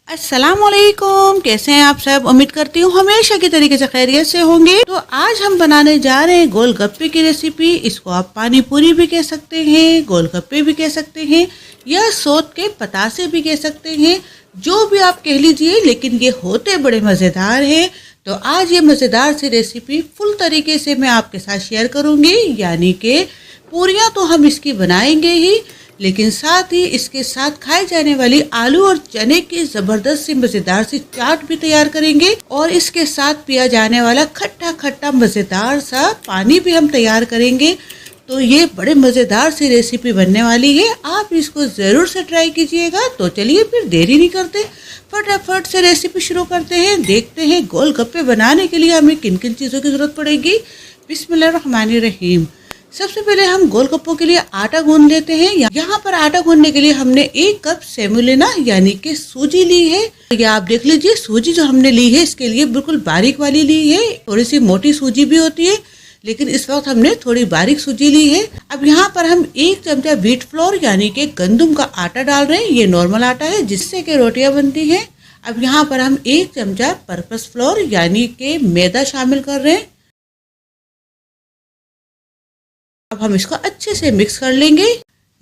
अस्सलामुअलैकुम, कैसे हैं आप सब। उम्मीद करती हूँ हमेशा की तरीके से खैरियत से होंगे। तो आज हम बनाने जा रहे हैं गोलगप्पे की रेसिपी। इसको आप पानी पूरी भी कह सकते हैं, गोलगप्पे भी कह सकते हैं, या सोत के पतासे भी कह सकते हैं, जो भी आप कह लीजिए, लेकिन ये होते बड़े मज़ेदार हैं। तो आज ये मज़ेदार सी रेसिपी फुल तरीके से मैं आपके साथ शेयर करूँगी। यानी कि पूरियाँ तो हम इसकी बनाएंगे ही, लेकिन साथ ही इसके साथ खाए जाने वाली आलू और चने की जबरदस्त सी मजेदार सी चाट भी तैयार करेंगे, और इसके साथ पिया जाने वाला खट्टा खट्टा मजेदार सा पानी भी हम तैयार करेंगे। तो ये बड़े मजेदार सी रेसिपी बनने वाली है, आप इसको जरूर से ट्राई कीजिएगा। तो चलिए फिर देरी नहीं करते, फटाफट से रेसिपी शुरू करते हैं। देखते हैं गोलगप्पे बनाने के लिए हमें किन किन चीज़ों की ज़रूरत पड़ेगी। बिस्मिल्लाहिर्रहमानिर्रहीम। सबसे पहले हम गोलगप्पों के लिए आटा गूंद लेते हैं। यहाँ पर आटा गूंदने के लिए हमने 1 कप सेमोलिना यानी कि सूजी ली है। या आप देख लीजिए, सूजी जो हमने ली है इसके लिए बिल्कुल बारीक वाली ली है। थोड़ी सी मोटी सूजी भी होती है, लेकिन इस वक्त हमने थोड़ी बारीक सूजी ली है। अब यहाँ पर हम 1 चमचा व्हीट फ्लोर यानी कि गंदम का आटा डाल रहे हैं। ये नॉर्मल आटा है जिससे कि रोटियां बनती हैं। अब यहाँ पर हम 1 चमचा पर्पस फ्लोर यानी कि मैदा शामिल कर रहे हैं। अब हम इसको अच्छे से मिक्स कर लेंगे।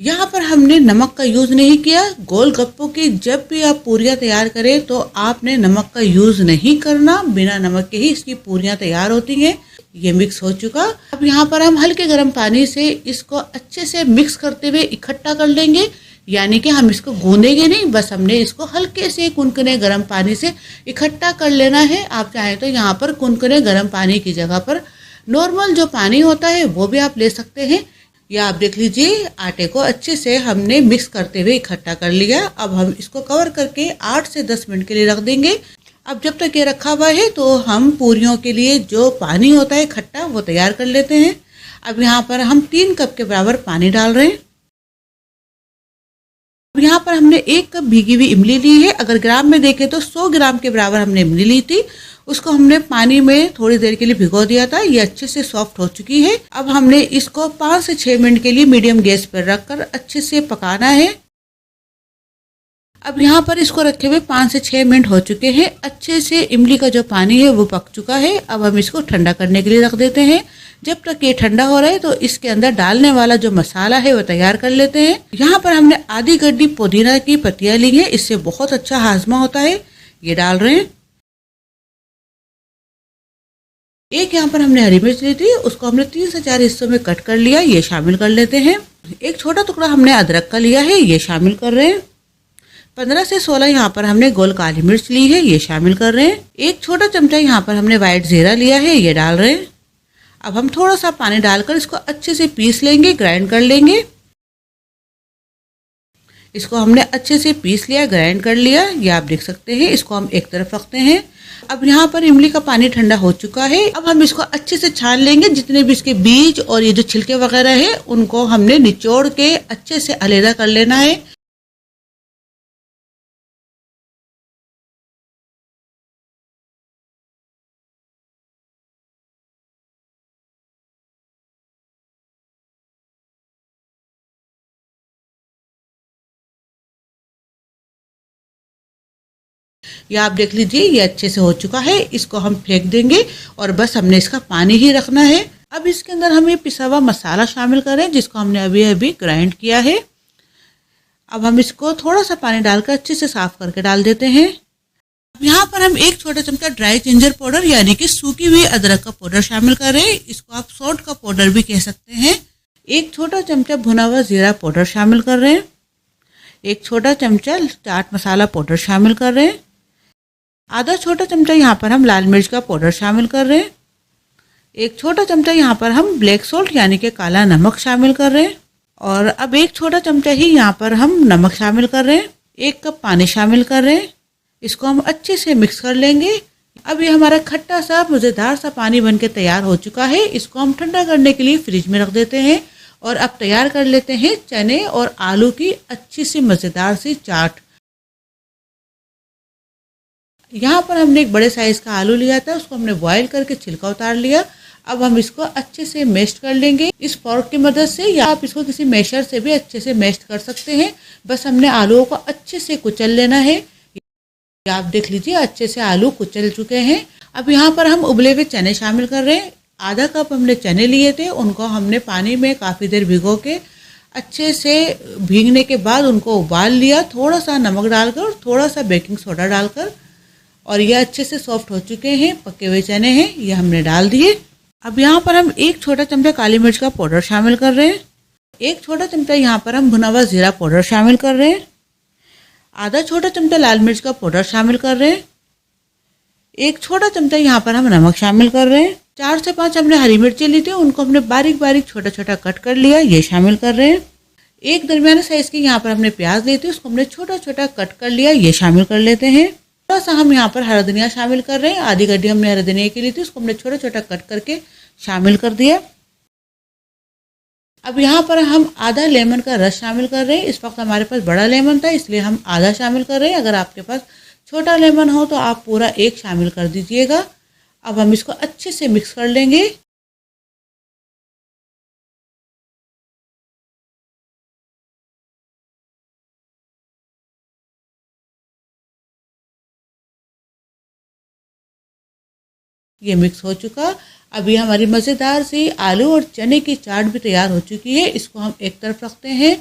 यहाँ पर हमने नमक का यूज़ नहीं किया। गोलगप्पों की जब भी आप पूरियाँ तैयार करें तो आपने नमक का यूज़ नहीं करना, बिना नमक के ही इसकी पूरियाँ तैयार होती हैं। ये मिक्स हो चुका। अब यहाँ पर हम हल्के गर्म पानी से इसको अच्छे से मिक्स करते हुए इकट्ठा कर लेंगे। यानी कि हम इसको गूंदेंगे नहीं, बस हमने इसको हल्के से कुनकुने गर्म पानी से इकट्ठा कर लेना है। आप चाहें तो यहाँ पर कुनकुने गर्म पानी की जगह पर नॉर्मल जो पानी होता है वो भी आप ले सकते हैं। या आप देख लीजिए, आटे को अच्छे से हमने मिक्स करते हुए इकट्ठा कर लिया। अब हम इसको कवर करके 8 से 10 मिनट के लिए रख देंगे। अब जब तक ये रखा हुआ है तो हम पूरियों के लिए जो पानी होता है खट्टा, वो तैयार कर लेते हैं। अब यहाँ पर हम 3 कप के बराबर पानी डाल रहे हैं। अब यहाँ पर हमने 1 कप भीगी हुई इमली ली है। अगर ग्राम में देखें तो 100 ग्राम के बराबर हमने इमली ली थी। उसको हमने पानी में थोड़ी देर के लिए भिगो दिया था। ये अच्छे से सॉफ्ट हो चुकी है। अब हमने इसको 5 से 6 मिनट के लिए मीडियम गैस पर रखकर अच्छे से पकाना है। अब यहाँ पर इसको रखे हुए 5 से 6 मिनट हो चुके हैं। अच्छे से इमली का जो पानी है वो पक चुका है। अब हम इसको ठंडा करने के लिए रख देते हैं। जब तक ये ठंडा हो रहा है तो इसके अंदर डालने वाला जो मसाला है वो तैयार कर लेते हैं। यहाँ पर हमने आधी गड्डी पुदीना की पत्तियां ली है, इससे बहुत अच्छा हाजमा होता है। ये डाल रहे हैं। एक यहाँ पर हमने हरी मिर्च ली थी, उसको हमने 3 से 4 हिस्सों में कट कर लिया। ये शामिल कर लेते हैं। एक छोटा टुकड़ा हमने अदरक का लिया है, ये शामिल कर रहे हैं। 15 से 16 यहाँ पर हमने गोल काली मिर्च ली है, ये शामिल कर रहे हैं। एक छोटा चमचा यहाँ पर हमने वाइट जीरा लिया है, ये डाल रहे हैं। अब हम थोड़ा सा पानी डालकर इसको अच्छे से पीस लेंगे, ग्राइंड कर लेंगे। इसको हमने अच्छे से पीस लिया, ग्राइंड कर लिया। ये आप देख सकते हैं। इसको हम एक तरफ रखते हैं। अब यहाँ पर इमली का पानी ठंडा हो चुका है। अब हम इसको अच्छे से छान लेंगे। जितने भी इसके बीज और ये जो छिलके वगैरह है उनको हमने निचोड़ के अच्छे से अलग कर लेना है। या आप देख लीजिए, ये अच्छे से हो चुका है। इसको हम फेंक देंगे और बस हमने इसका पानी ही रखना है। अब इसके अंदर हम ये पिसा हुआ मसाला शामिल करें जिसको हमने अभी अभी ग्राइंड किया है। अब हम इसको थोड़ा सा पानी डालकर अच्छे से साफ करके डाल देते हैं। अब यहाँ पर हम 1 छोटा चमचा ड्राई जिंजर पाउडर यानी कि सूखी हुई अदरक का पाउडर शामिल करें। इसको आप सौंठ का पाउडर भी कह सकते हैं। 1 छोटा चमचा भुना हुआ जीरा पाउडर शामिल कर रहे हैं। 1 छोटा चमचा चाट मसाला पाउडर शामिल कर रहे हैं। आधा छोटा चमचा यहाँ पर हम लाल मिर्च का पाउडर शामिल कर रहे हैं। 1 छोटा चमचा यहाँ पर हम ब्लैक सॉल्ट यानी कि काला नमक शामिल कर रहे हैं। और अब 1 छोटा चमचा ही यहाँ पर हम नमक शामिल कर रहे हैं। 1 कप पानी शामिल कर रहे हैं। इसको हम अच्छे से मिक्स कर लेंगे। अब ये हमारा खट्टा सा मज़ेदार सा पानी बनके तैयार हो चुका है। इसको हम ठंडा करने के लिए फ्रिज में रख देते हैं। और अब तैयार कर लेते हैं चने और आलू की अच्छी सी मज़ेदार सी चाट। यहाँ पर हमने एक बड़े साइज़ का आलू लिया था, उसको हमने बॉईल करके छिलका उतार लिया। अब हम इसको अच्छे से मैश कर लेंगे इस फोर्क की मदद से, या आप इसको किसी मैशर से भी अच्छे से मैश कर सकते हैं। बस हमने आलूओं को अच्छे से कुचल लेना है। आप देख लीजिए अच्छे से आलू कुचल चुके हैं। अब यहाँ पर हम उबले हुए चने शामिल कर रहे हैं। आधा कप हमने चने लिए थे, उनको हमने पानी में काफ़ी देर भिगो के अच्छे से भीगने के बाद उनको उबाल लिया, थोड़ा सा नमक डालकर और थोड़ा सा बेकिंग सोडा डालकर, और ये अच्छे से सॉफ्ट हो चुके हैं। पके हुए चने हैं, ये हमने डाल दिए। अब यहाँ पर हम 1 छोटा चमचा काली मिर्च का पाउडर शामिल कर रहे हैं। 1 छोटा चमचा यहाँ पर हम भुना हुआ जीरा पाउडर शामिल कर रहे हैं। आधा छोटा चमचा लाल मिर्च का पाउडर शामिल कर रहे हैं। 1 छोटा चमचा यहाँ पर हम नमक शामिल कर रहे हैं। 4 से 5 हमने हरी मिर्चें ली थी, उनको हमने बारीक बारीक छोटा छोटा कट कर लिया, ये शामिल कर रहे हैं। 1 दरमियाने साइज की यहाँ पर हमने प्याज ली थी, उसको हमने छोटा छोटा कट कर लिया, ये शामिल कर लेते हैं। थोड़ा सा हम यहाँ पर हरा धनिया शामिल कर रहे हैं। आधी गड्डी हमने हरा धनिया की ली थी, उसको हमने छोटा छोटा कट करके शामिल कर दिया। अब यहाँ पर हम आधा लेमन का रस शामिल कर रहे हैं। इस वक्त हमारे पास बड़ा लेमन था, इसलिए हम आधा शामिल कर रहे हैं। अगर आपके पास छोटा लेमन हो तो आप पूरा 1 शामिल कर दीजिएगा। अब हम इसको अच्छे से मिक्स कर लेंगे। ये मिक्स हो चुका। अभी हमारी मज़ेदार सी आलू और चने की चाट भी तैयार हो चुकी है। इसको हम एक तरफ रखते हैं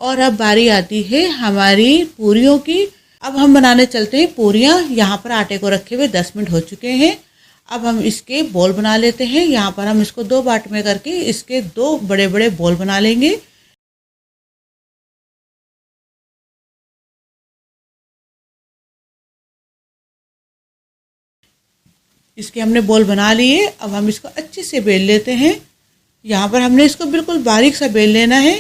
और अब बारी आती है हमारी पूरियों की। अब हम बनाने चलते हैं पूरियाँ। यहाँ पर आटे को रखे हुए 10 मिनट हो चुके हैं। अब हम इसके बॉल बना लेते हैं। यहाँ पर हम इसको 2 बाट में करके इसके 2 बड़े बड़े बॉल बना लेंगे। इसके हमने बॉल बना लिए। अब हम इसको अच्छे से बेल लेते हैं। यहाँ पर हमने इसको बिल्कुल बारीक सा बेल लेना है।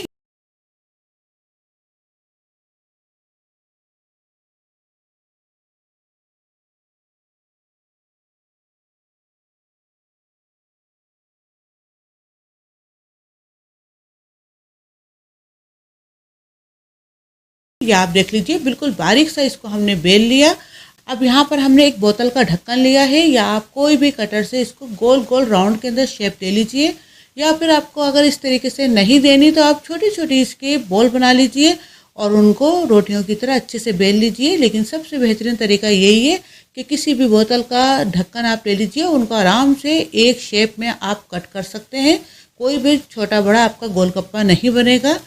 ये आप देख लीजिए बिल्कुल बारीक सा इसको हमने बेल लिया। अब यहाँ पर हमने एक बोतल का ढक्कन लिया है, या आप कोई भी कटर से इसको गोल गोल राउंड के अंदर शेप दे लीजिए, या फिर आपको अगर इस तरीके से नहीं देनी तो आप छोटी छोटी इसके बॉल बना लीजिए और उनको रोटियों की तरह अच्छे से बेल लीजिए। लेकिन सबसे बेहतरीन तरीका यही है कि किसी भी बोतल का ढक्कन आप ले लीजिए, उनको आराम से एक शेप में आप कट कर सकते हैं। कोई भी छोटा बड़ा आपका गोलगप्पा नहीं बनेगा।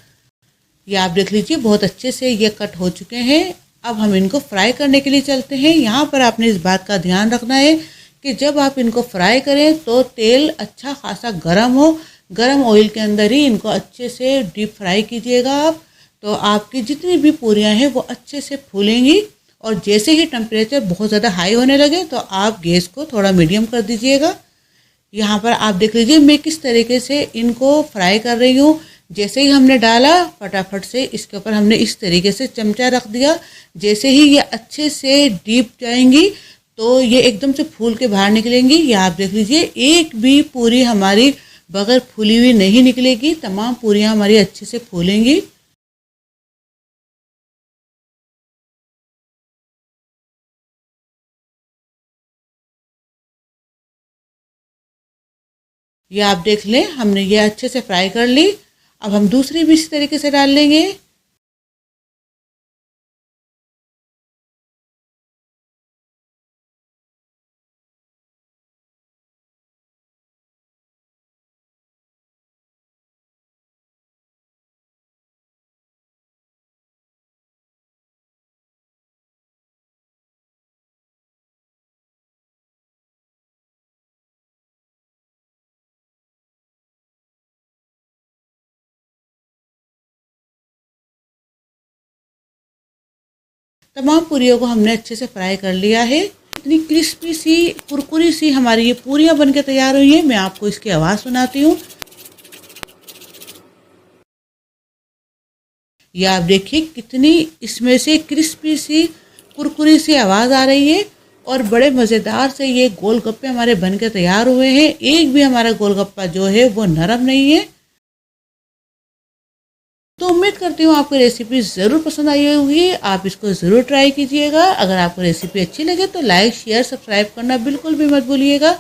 ये आप देख लीजिए बहुत अच्छे से ये कट हो चुके हैं। अब हम इनको फ्राई करने के लिए चलते हैं। यहाँ पर आपने इस बात का ध्यान रखना है कि जब आप इनको फ्राई करें तो तेल अच्छा खासा गर्म हो। गर्म ऑयल के अंदर ही इनको अच्छे से डीप फ्राई कीजिएगा आप, तो आपकी जितनी भी पूरियाँ हैं वो अच्छे से फूलेंगी। और जैसे ही टेम्परेचर बहुत ज़्यादा हाई होने लगे तो आप गैस को थोड़ा मीडियम कर दीजिएगा। यहाँ पर आप देख लीजिए मैं किस तरीके से इनको फ्राई कर रही हूँ। जैसे ही हमने डाला फटाफट से इसके ऊपर हमने इस तरीके से चमचा रख दिया। जैसे ही ये अच्छे से डीप जाएंगी तो ये एकदम से फूल के बाहर निकलेंगी। ये आप देख लीजिए एक भी पूरी हमारी बगैर फूली हुई नहीं निकलेगी, तमाम पूरियाँ हमारी अच्छे से फूलेंगी। ये आप देख लें हमने ये अच्छे से फ्राई कर ली। अब हम दूसरी भी इसी तरीके से डाल लेंगे। तमाम पूरियों को हमने अच्छे से फ्राई कर लिया है। इतनी क्रिस्पी सी कुरकुरी सी हमारी ये पूरियाँ बन के तैयार हुई है। मैं आपको इसकी आवाज़ सुनाती हूँ। ये आप देखिए कितनी इसमें से क्रिस्पी सी कुरकुरी सी आवाज़ आ रही है और बड़े मज़ेदार से ये गोलगप्पे हमारे बन के तैयार हुए हैं। एक भी हमारा गोलगप्पा जो है वो नरम नहीं है। तो उम्मीद करती हूँ आपको रेसिपी ज़रूर पसंद आई होगी। आप इसको ज़रूर ट्राई कीजिएगा। अगर आपको रेसिपी अच्छी लगे तो लाइक शेयर सब्सक्राइब करना बिल्कुल भी मत भूलिएगा।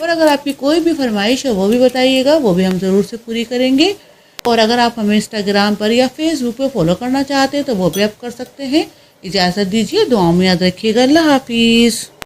और अगर आपकी कोई भी फरमाइश हो वो भी बताइएगा, वो भी हम ज़रूर से पूरी करेंगे। और अगर आप हमें इंस्टाग्राम पर या फेसबुक पर फॉलो करना चाहते हैं तो वो भी आप कर सकते हैं। इजाज़त दीजिए, दुआओं में याद रखिएगा। अल्लाह हाफिज़।